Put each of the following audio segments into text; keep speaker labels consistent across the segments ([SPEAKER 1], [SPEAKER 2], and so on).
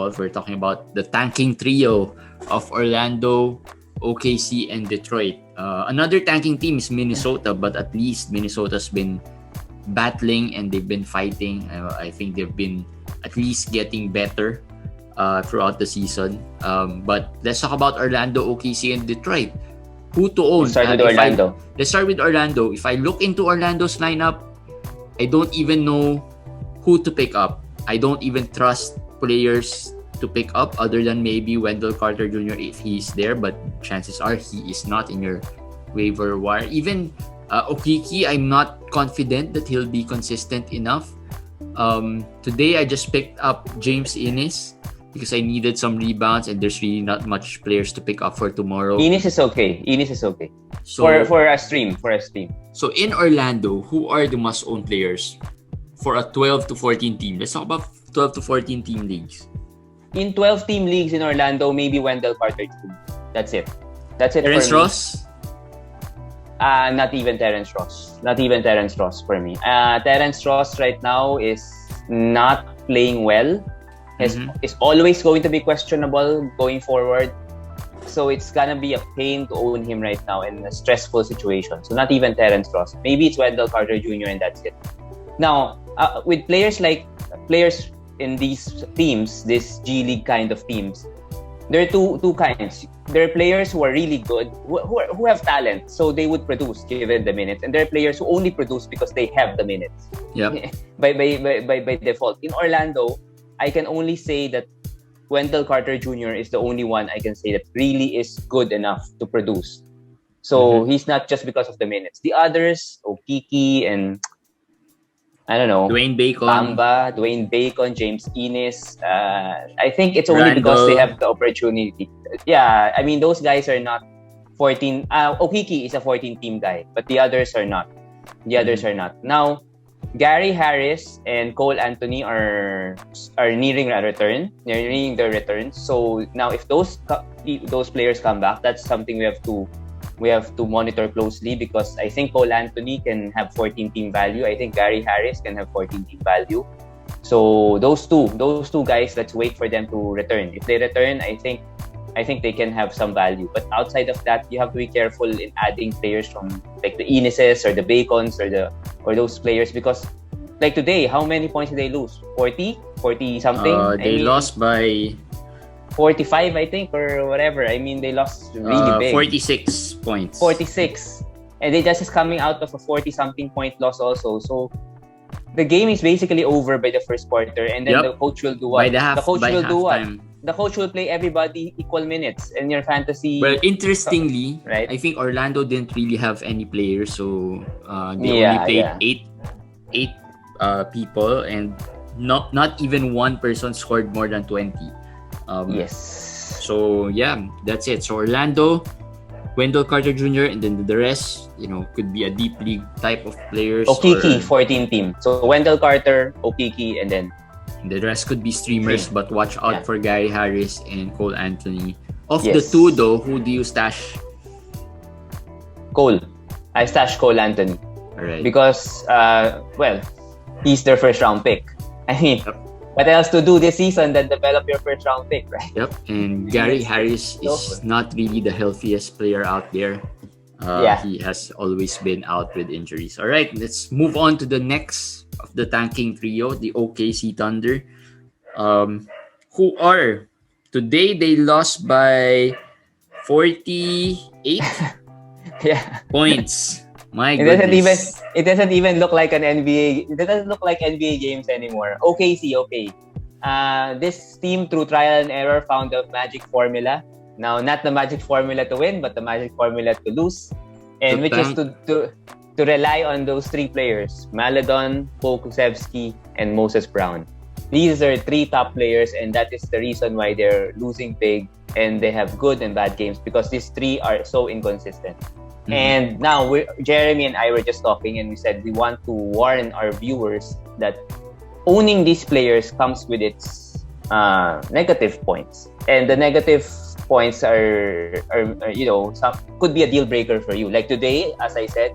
[SPEAKER 1] We're talking about the tanking trio of Orlando, OKC, and Detroit. Another tanking team is Minnesota, but at least Minnesota's been battling and they've been fighting. I think they've been at least getting better throughout the season. But let's talk about Orlando, OKC, and Detroit. Who to own?
[SPEAKER 2] Let's start with Orlando.
[SPEAKER 1] Let's start with Orlando. If I look into Orlando's lineup, I don't even know who to pick up. I don't even trust players to pick up other than maybe Wendell Carter Jr. if he's there, but chances are he is not in your waiver wire. Even Okc, I'm not confident that he'll be consistent enough. Today I just picked up James Ennis because I needed some rebounds and there's really not much players to pick up for tomorrow.
[SPEAKER 2] Ennis is okay. So, for a stream.
[SPEAKER 1] So in Orlando, who are the must-own players for a 12 to 14 team? Let's talk about 12 to 14 team leagues.
[SPEAKER 2] In 12-team leagues in Orlando, maybe Wendell Carter Jr. That's it.
[SPEAKER 1] Terrence Ross?
[SPEAKER 2] Not even Terrence Ross for me. Terrence Ross right now is not playing well. Is always going to be questionable going forward. So it's gonna be a pain to own him right now in a stressful situation. So not even Terrence Ross. Maybe it's Wendell Carter Jr. and that's it. Now, with players in these teams, this G League kind of teams, there are two kinds. There are players who are really good, who have talent, so they would produce given the minutes, and there are players who only produce because they have the minutes.
[SPEAKER 1] Yep.
[SPEAKER 2] by default. In Orlando, I can only say that Wendell Carter Jr. is the only one I can say that really is good enough to produce. So he's not just because of the minutes. The others, Okc and I don't know,
[SPEAKER 1] Dwayne Bacon,
[SPEAKER 2] Bamba, Dwayne Bacon, James Ennis. I think it's only because they have the opportunity. Yeah, I mean, those guys are not 14. Okc is a 14-team guy, but the others are not. Now, Gary Harris and Cole Anthony are nearing a return. They're nearing their return. So now, if those players come back, that's something we have to monitor closely, because I think Cole Anthony can have 14-team value. I think Gary Harris can have 14-team value. So those two guys, let's wait for them to return. If they return, I think they can have some value. But outside of that, you have to be careful in adding players from like the Eneses or the Bacons or those players, because like today, how many points did they lose? 40 something?
[SPEAKER 1] They lost by
[SPEAKER 2] 45, I think, or whatever. I mean, they lost really big.
[SPEAKER 1] 46 points.
[SPEAKER 2] 46. And they just is coming out of a 40-something point loss also. So, the game is basically over by the first quarter. And then the coach will do what? The coach will play everybody equal minutes in your fantasy.
[SPEAKER 1] Well, interestingly,
[SPEAKER 2] right?
[SPEAKER 1] I think Orlando didn't really have any players. So, they only played eight people. And not even one person scored more than 20.
[SPEAKER 2] Yes.
[SPEAKER 1] So yeah, that's it. So Orlando, Wendell Carter Jr. and then the rest, could be a deep league type of players.
[SPEAKER 2] Okc 14-team. So Wendell Carter, Okc, and then
[SPEAKER 1] the rest could be streamers. But watch out for Gary Harris and Cole Anthony. Of the two, though, who do you stash?
[SPEAKER 2] Cole. I stash Cole Anthony.
[SPEAKER 1] All right.
[SPEAKER 2] Because he's their first round pick. I mean. What else to do this season than develop your first round pick, right?
[SPEAKER 1] Yep. And Gary Harris is not really the healthiest player out there. He has always been out with injuries. All right, let's move on to the next of the tanking trio, the OKC Thunder. Who are today they lost by 48 points. My goodness.
[SPEAKER 2] It doesn't even look like an NBA. It doesn't look like NBA games anymore. OKC, okay. This team, through trial and error, found the magic formula. Now, not the magic formula to win, but the magic formula to lose, and which is to rely on those three players: Maledon, Pokusevski, and Moses Brown. These are three top players, and that is the reason why they're losing big, and they have good and bad games, because these three are so inconsistent. And now Jeremy and I were just talking, and we said we want to warn our viewers that owning these players comes with its negative points, and the negative points are some could be a deal breaker for you. Like today, as I said,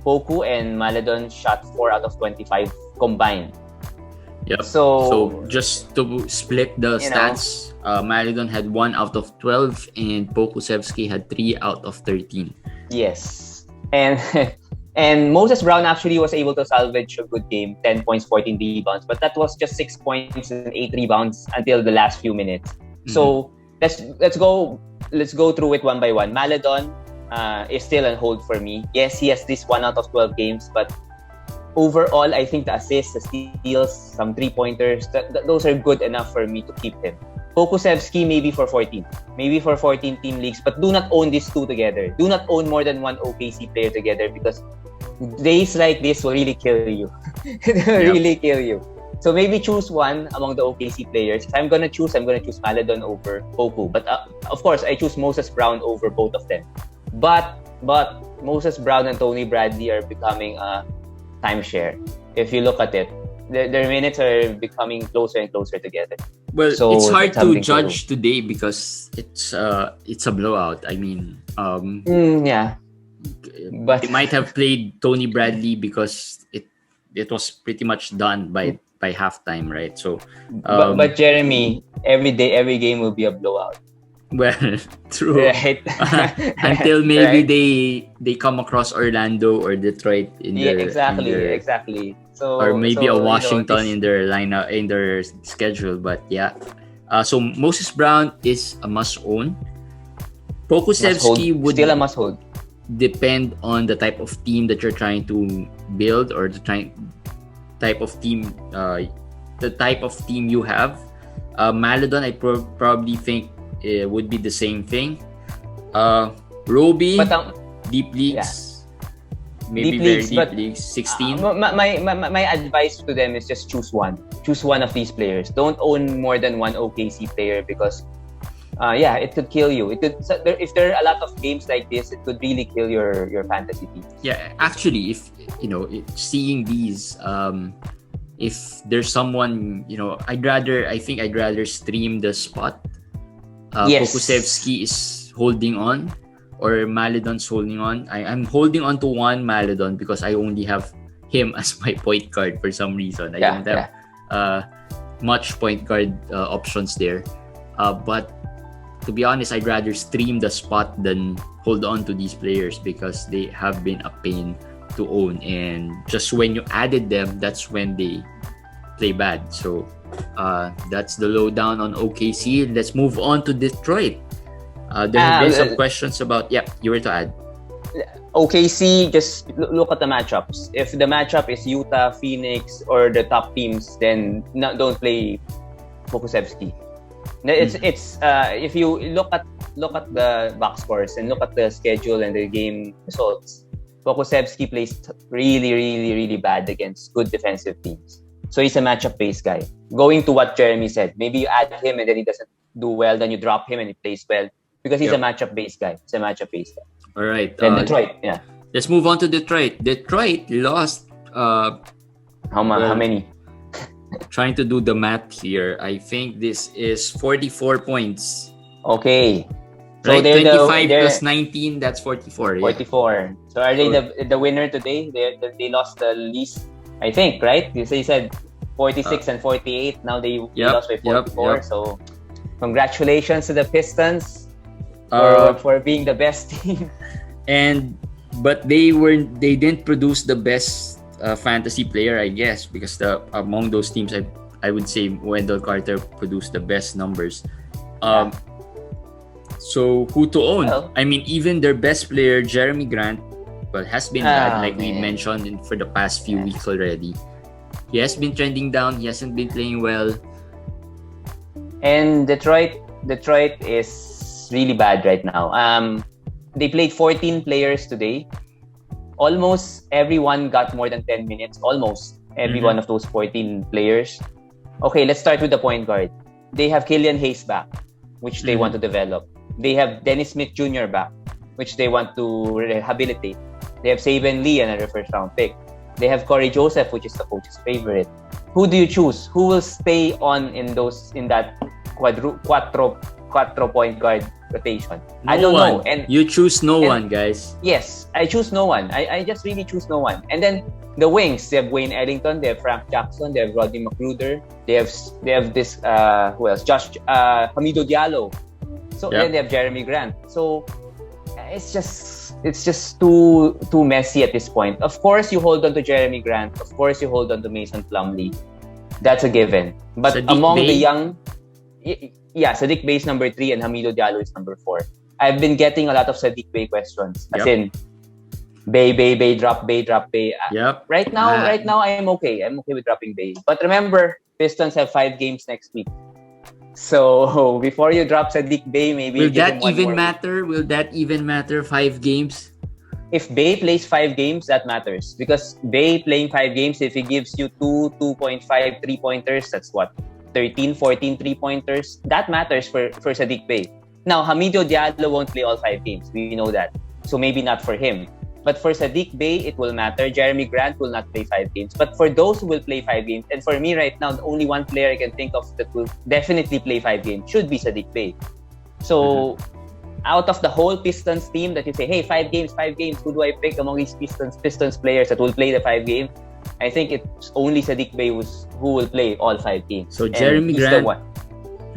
[SPEAKER 2] Poku and Maledon shot 4 out of 25 combined.
[SPEAKER 1] Yep.
[SPEAKER 2] So,
[SPEAKER 1] So just to split the
[SPEAKER 2] you know,
[SPEAKER 1] stats, Maradon had 1 out of 12 and Pokusevski had 3 out of 13.
[SPEAKER 2] yes. And and Moses Brown actually was able to salvage a good game, 10 points, 14 rebounds, but that was just 6 points and 8 rebounds until the last few minutes. So let's go through it one by one. Maladon is still on hold for me. Yes, he has this 1 out of 12 games, but overall, I think the assists, the steals, some 3-pointers, those are good enough for me to keep him. Pokusevski maybe for 14 team leagues, but do not own these two together. Do not own more than one OKC player together, because days like this will really kill you. It will really kill you. So maybe choose one among the OKC players. If I'm gonna choose Maladon over Poku. But of course, I choose Moses Brown over both of them. But Moses Brown and Tony Bradley are becoming a timeshare. If you look at it, their minutes are becoming closer and closer together.
[SPEAKER 1] Well,
[SPEAKER 2] So
[SPEAKER 1] it's hard
[SPEAKER 2] that's something
[SPEAKER 1] to judge today because it's a blowout. I mean,
[SPEAKER 2] yeah. But
[SPEAKER 1] they might have played Tony Bradley because it was pretty much done by halftime, right? So,
[SPEAKER 2] but Jeremy, every game will be a blowout.
[SPEAKER 1] well, true.
[SPEAKER 2] Right?
[SPEAKER 1] Until maybe
[SPEAKER 2] Right?
[SPEAKER 1] they come across Orlando or Detroit in their
[SPEAKER 2] exactly. So
[SPEAKER 1] or maybe a
[SPEAKER 2] so,
[SPEAKER 1] Washington
[SPEAKER 2] this-
[SPEAKER 1] in their lineup in their schedule. But yeah, so Moses Brown is a must own. Pokusevski would
[SPEAKER 2] still a must hold.
[SPEAKER 1] depend on the type of team that you're trying to build or the type of team you have. Maladon, I probably think would be the same thing. Roby,
[SPEAKER 2] But
[SPEAKER 1] deep leagues, maybe
[SPEAKER 2] Deep
[SPEAKER 1] very
[SPEAKER 2] leagues,
[SPEAKER 1] deep
[SPEAKER 2] but,
[SPEAKER 1] leagues, 16.
[SPEAKER 2] my advice to them is just choose one. Choose one of these players. Don't own more than one OKC player, because it could kill you. If there are a lot of games like this, it could really kill your fantasy team.
[SPEAKER 1] Yeah, actually, if seeing these, if there's someone, I'd rather stream the spot.
[SPEAKER 2] Yes.
[SPEAKER 1] Pokusevski is holding on, or Maladon's holding on. I'm holding on to one Maladon because I only have him as my point guard for some reason. I don't have much point guard options there. But to be honest, I'd rather stream the spot than hold on to these players because they have been a pain to own. And just when you added them, that's when they play bad. So that's the lowdown on OKC. Let's move on to Detroit. There have been some questions about... Yeah, you were to add.
[SPEAKER 2] OKC, just look at the matchups. If the matchup is Utah, Phoenix, or the top teams, then don't play Pokusevski. It's if you look at the box scores and look at the schedule and the game results, Pokusevski plays really, really, really bad against good defensive teams. So he's a matchup-based guy. Going to what Jeremy said, maybe you add him and then he doesn't do well, then you drop him and he plays well because he's a matchup-based guy. He's a matchup-based guy.
[SPEAKER 1] All right.
[SPEAKER 2] Then Detroit, yeah.
[SPEAKER 1] Let's move on to Detroit. Detroit lost.
[SPEAKER 2] How many?
[SPEAKER 1] Trying to do the math here. I think this is 44 points.
[SPEAKER 2] Okay. So
[SPEAKER 1] Right,
[SPEAKER 2] they're
[SPEAKER 1] 25 plus 19, that's 44.
[SPEAKER 2] 44. So are they the winner today? They lost the least, I think, right? You said 46 and 48. Now they lost by 44.
[SPEAKER 1] Yep.
[SPEAKER 2] So congratulations to the Pistons for being the best team.
[SPEAKER 1] But they didn't produce the best fantasy player, I guess, because among those teams, I would say Wendell Carter produced the best numbers. So who to own?
[SPEAKER 2] Well,
[SPEAKER 1] I mean, even their best player, Jeremy Grant, has been bad, like we mentioned for the past few weeks already. He has been trending down. He hasn't been playing well.
[SPEAKER 2] And Detroit is really bad right now. They played 14 players today. Almost everyone got more than 10 minutes. Almost every one of those 14 players. Okay, let's start with the point guard. They have Killian Hayes back, which they want to develop. They have Dennis Smith Jr. back, which they want to rehabilitate. They have Saban Lee, another first-round pick. They have Corey Joseph, which is the coach's favorite. Who do you choose? Who will stay on in that quattro point guard rotation? I don't know. And
[SPEAKER 1] you choose no one, guys.
[SPEAKER 2] Yes, I choose no one. I just really choose no one. And then The wings, they have Wayne Ellington, they have Frank Jackson, they have Rodney McGruder, they have this who else? Hamido Diallo. So
[SPEAKER 1] Yep.
[SPEAKER 2] and they have Jeremy Grant. So it's just too messy at this point. Of course, you hold on to Jeremy Grant. Of course, you hold on to Mason Plumlee. That's a given. But
[SPEAKER 1] Sadiq
[SPEAKER 2] among the
[SPEAKER 1] Bey?
[SPEAKER 2] young, Sadiq Bey is number 3 and Hamido Diallo is number 4. I've been getting a lot of Sadiq Bey questions. As
[SPEAKER 1] Yep.
[SPEAKER 2] in, Bay, drop Bay.
[SPEAKER 1] Yep.
[SPEAKER 2] Right now, I'm okay. I'm okay with dropping Bay. But remember, Pistons have 5 games next week. So before you drop Sadiq Bey, maybe
[SPEAKER 1] Will
[SPEAKER 2] give
[SPEAKER 1] that
[SPEAKER 2] him one
[SPEAKER 1] even
[SPEAKER 2] more
[SPEAKER 1] matter? Will that even matter? 5 games?
[SPEAKER 2] If Bay plays 5 games, that matters. Because Bay playing 5 games, if he gives you 2.5 3-pointers, that's what? 13, 14 3-pointers. That matters for Sadiq Bay. Now, Hamido Diallo won't play all 5 games. We know that. So maybe not for him. But for Sadiq Bey, it will matter. Jeremy Grant will not play 5 games. But for those who will play 5 games, and for me right now, the only one player I can think of that will definitely play 5 games should be Sadiq Bey. So, out of the whole Pistons team that you say, hey, 5 games, who do I pick among these Pistons players that will play the 5 games? I think it's only Sadiq Bey who will play all 5 games.
[SPEAKER 1] So
[SPEAKER 2] And
[SPEAKER 1] Jeremy
[SPEAKER 2] he's
[SPEAKER 1] Grant,
[SPEAKER 2] the one.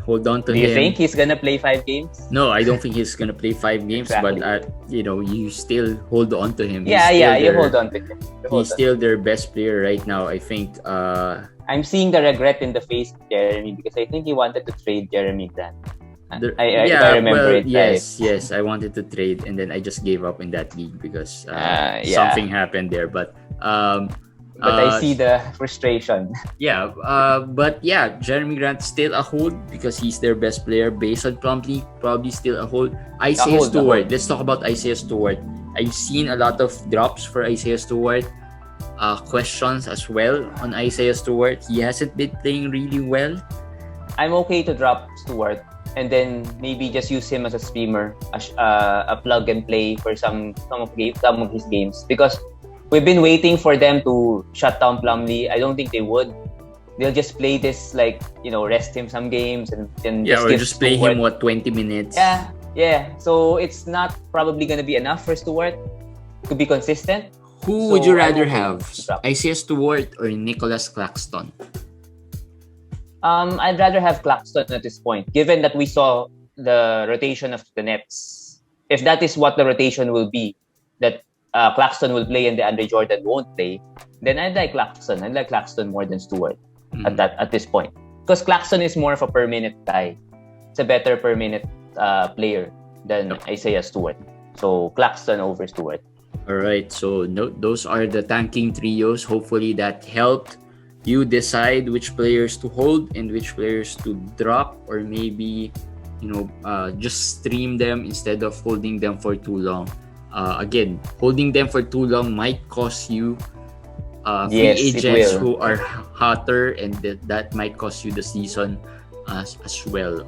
[SPEAKER 1] hold on to
[SPEAKER 2] Do
[SPEAKER 1] him.
[SPEAKER 2] you think he's gonna play 5 games?
[SPEAKER 1] No, I don't think he's gonna play 5 games.
[SPEAKER 2] Exactly.
[SPEAKER 1] But you still hold on to him.
[SPEAKER 2] Yeah, you hold on to him.
[SPEAKER 1] He's still their best player right now. I think.
[SPEAKER 2] I'm seeing the regret in the face of Jeremy because I think he wanted to trade Jeremy Grant. If I remember it right.
[SPEAKER 1] Yes. I wanted to trade, and then I just gave up in that league because
[SPEAKER 2] Yeah.
[SPEAKER 1] something happened there. But
[SPEAKER 2] I see the frustration.
[SPEAKER 1] but Jeremy Grant still a hold because he's their best player based on Plumlee. Probably still a hold. Isaiah
[SPEAKER 2] hold.
[SPEAKER 1] Stewart. Let's talk about Isaiah Stewart. I've seen a lot of drops for Isaiah Stewart. Questions as well on Isaiah Stewart. He hasn't been playing really well.
[SPEAKER 2] I'm okay to drop Stewart and then maybe just use him as a streamer, a plug and play for some of his games because we've been waiting for them to shut down Plumlee. I don't think they would. They'll just play this rest him some games and
[SPEAKER 1] just play him 20 minutes.
[SPEAKER 2] Yeah. So it's not probably gonna be enough for Stewart to be consistent.
[SPEAKER 1] Who would you rather
[SPEAKER 2] I'm okay
[SPEAKER 1] have?
[SPEAKER 2] to drop.
[SPEAKER 1] Isaiah Stewart or Nicholas Claxton?
[SPEAKER 2] I'd rather have Claxton at this point, given that we saw the rotation of the Nets. If that is what the rotation will be, that Claxton will play and DeAndre Jordan won't play, then I'd like Claxton. I'd like Claxton more than Stewart at this point. Because Claxton is more of a per minute guy. It's a better per minute player than Isaiah Stewart. So Claxton over Stewart.
[SPEAKER 1] All right. So those are the tanking trios. Hopefully that helped you decide which players to hold and which players to drop, or maybe just stream them instead of holding them for too long. Again, holding them for too long might cost you free agents who are hotter, and that might cost you the season as well.